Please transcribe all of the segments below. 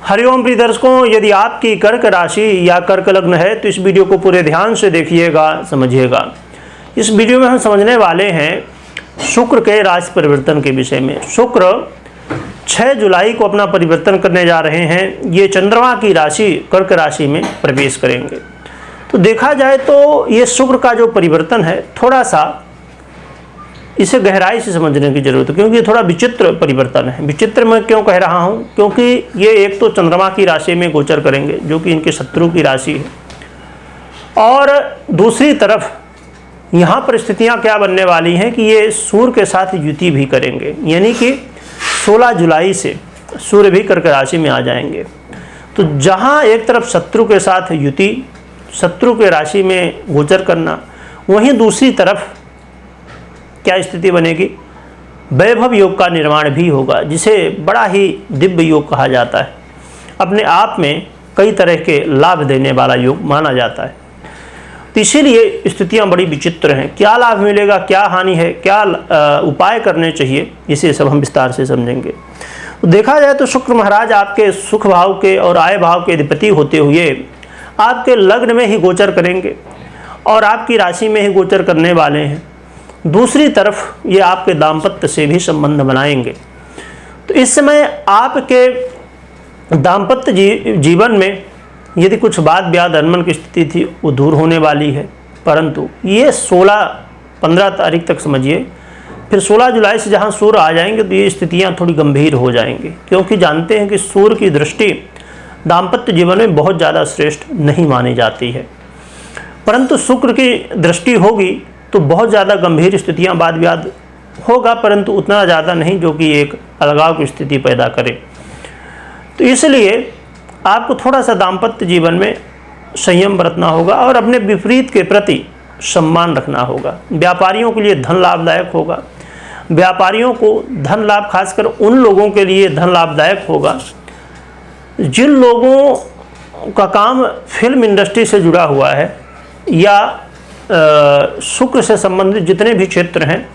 हरिओम प्रिय दर्शकों, यदि आपकी कर्क राशि या कर्क लग्न है तो इस वीडियो को पूरे ध्यान से देखिएगा, समझिएगा। इस वीडियो में हम समझने वाले हैं शुक्र के राशि परिवर्तन के विषय में। शुक्र 6 जुलाई को अपना परिवर्तन करने जा रहे हैं। ये चंद्रमा की राशि कर्क राशि में प्रवेश करेंगे। तो देखा जाए तो ये शुक्र का जो परिवर्तन है, थोड़ा सा इसे गहराई से समझने की जरूरत है, क्योंकि ये थोड़ा विचित्र परिवर्तन है। विचित्र मैं क्यों कह रहा हूँ, क्योंकि ये एक तो चंद्रमा की राशि में गोचर करेंगे जो कि इनके शत्रु की राशि है, और दूसरी तरफ यहाँ पर स्थितियाँ क्या बनने वाली हैं कि ये सूर्य के साथ युति भी करेंगे, यानी कि 16 जुलाई से सूर्य भी कर्क राशि में आ जाएंगे। तो जहाँ एक तरफ शत्रु के साथ युति, शत्रु के राशि में गोचर करना, वहीं दूसरी तरफ क्या स्थिति बनेगी, वैभव योग का निर्माण भी होगा, जिसे बड़ा ही दिव्य योग कहा जाता है। अपने आप में कई तरह के लाभ देने वाला योग माना जाता है। तो इसीलिए स्थितियां बड़ी विचित्र हैं। क्या लाभ मिलेगा, क्या हानि है, क्या उपाय करने चाहिए, इसे सब हम विस्तार से समझेंगे। तो देखा जाए तो शुक्र महाराज आपके सुख भाव के और आय भाव के अधिपति होते हुए आपके लग्न में ही गोचर करेंगे और आपकी राशि में ही गोचर करने वाले हैं। दूसरी तरफ ये आपके दाम्पत्य से भी संबंध बनाएंगे। तो इस समय आपके दाम्पत्य जीवन में यदि कुछ वाद विवाद अनबन की स्थिति थी, वो दूर होने वाली है। परंतु ये 16-15 तारीख तक समझिए, फिर 16 जुलाई से जहाँ सूर्य आ जाएंगे तो ये स्थितियाँ थोड़ी गंभीर हो जाएंगी, क्योंकि जानते हैं कि सूर्य की दृष्टि दाम्पत्य जीवन में बहुत ज़्यादा श्रेष्ठ नहीं मानी जाती है। परंतु शुक्र की दृष्टि होगी तो बहुत ज़्यादा गंभीर स्थितियाँ वाद विवाद होगा, परंतु उतना ज़्यादा नहीं जो कि एक अलगाव की स्थिति पैदा करे। तो इसलिए आपको थोड़ा सा दाम्पत्य जीवन में संयम बरतना होगा और अपने विपरीत के प्रति सम्मान रखना होगा। व्यापारियों के लिए धन लाभदायक होगा। व्यापारियों को धन लाभ, खासकर उन लोगों के लिए धन लाभदायक होगा जिन लोगों का काम फिल्म इंडस्ट्री से जुड़ा हुआ है या शुक्र से संबंधित जितने भी क्षेत्र हैं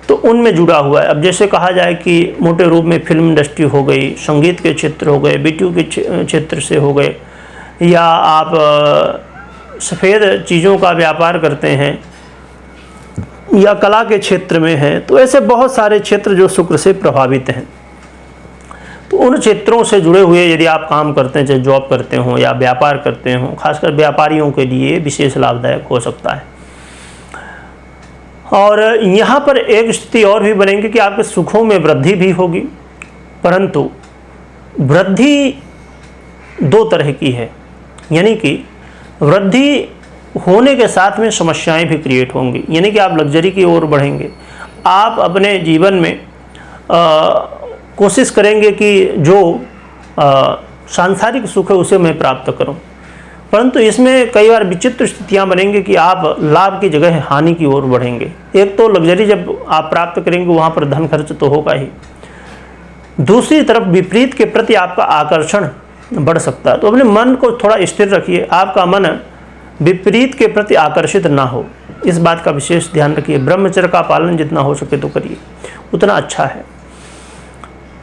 तो उनमें जुड़ा हुआ है। अब जैसे कहा जाए कि मोटे रूप में फिल्म इंडस्ट्री हो गई, संगीत के क्षेत्र हो गए, बीटीयू के क्षेत्र से हो गए, या आप सफ़ेद चीज़ों का व्यापार करते हैं या कला के क्षेत्र में हैं, तो ऐसे बहुत सारे क्षेत्र जो शुक्र से प्रभावित हैं। तो उन क्षेत्रों से जुड़े हुए यदि आप काम करते हैं, चाहे जॉब करते हो या व्यापार करते हो, खासकर व्यापारियों के लिए विशेष लाभदायक हो सकता है। और यहाँ पर एक स्थिति और भी बनेगी कि आपके सुखों में वृद्धि भी होगी, परंतु वृद्धि 2 तरह की है, यानी कि वृद्धि होने के साथ में समस्याएं भी क्रिएट होंगी, यानी कि आप लग्जरी की ओर बढ़ेंगे। आप अपने जीवन में कोशिश करेंगे कि जो सांसारिक सुख है उसे मैं प्राप्त करूं, परंतु इसमें कई बार विचित्र स्थितियां बनेंगी कि आप लाभ की जगह हानि की ओर बढ़ेंगे। एक तो लग्जरी जब आप प्राप्त करेंगे वहां पर धन खर्च तो होगा ही, दूसरी तरफ विपरीत के प्रति आपका आकर्षण बढ़ सकता है। तो अपने मन को थोड़ा स्थिर रखिए, आपका मन विपरीत के प्रति आकर्षित ना हो, इस बात का विशेष ध्यान रखिए। ब्रह्मचर्य का पालन जितना हो सके तो करिए, उतना अच्छा है।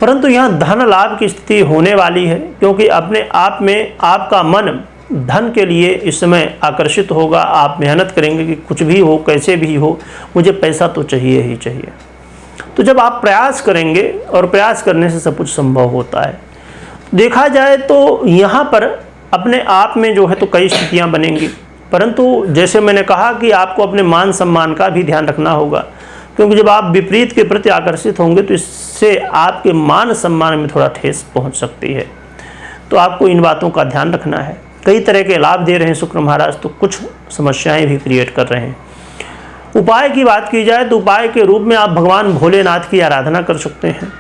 परंतु यहाँ धन लाभ की स्थिति होने वाली है, क्योंकि अपने आप में आपका मन धन के लिए इस समय आकर्षित होगा। आप मेहनत करेंगे कि कुछ भी हो, कैसे भी हो, मुझे पैसा तो चाहिए ही चाहिए। तो जब आप प्रयास करेंगे, और प्रयास करने से सब कुछ संभव होता है। देखा जाए तो यहाँ पर अपने आप में जो है तो कई स्थितियाँ बनेंगी, परंतु जैसे मैंने कहा कि आपको अपने मान सम्मान का भी ध्यान रखना होगा, क्योंकि जब आप विपरीत के प्रति आकर्षित होंगे तो इससे आपके मान सम्मान में थोड़ा ठेस पहुंच सकती है। तो आपको इन बातों का ध्यान रखना है। कई तरह के लाभ दे रहे हैं शुक्र महाराज, तो कुछ समस्याएं भी क्रिएट कर रहे हैं। उपाय की बात की जाए तो उपाय के रूप में आप भगवान भोलेनाथ की आराधना कर सकते हैं,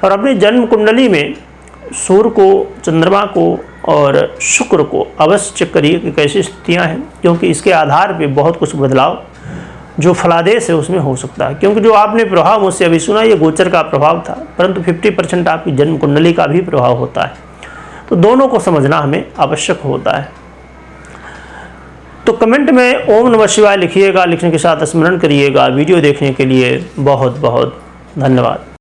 और अपनी जन्म कुंडली में सूर्य को, चंद्रमा को और शुक्र को अवश्य चेक करिए कि कैसी स्थितियाँ हैं, क्योंकि इसके आधार पर बहुत कुछ बदलाव जो फलादेश है उसमें हो सकता है। क्योंकि जो आपने प्रभाव मुझसे अभी सुना ये गोचर का प्रभाव था, परंतु 50% आपकी जन्म कुंडली का भी प्रभाव होता है। तो दोनों को समझना हमें आवश्यक होता है। तो कमेंट में ओम नमः शिवाय लिखिएगा, लिखने के साथ स्मरण करिएगा। वीडियो देखने के लिए बहुत बहुत धन्यवाद।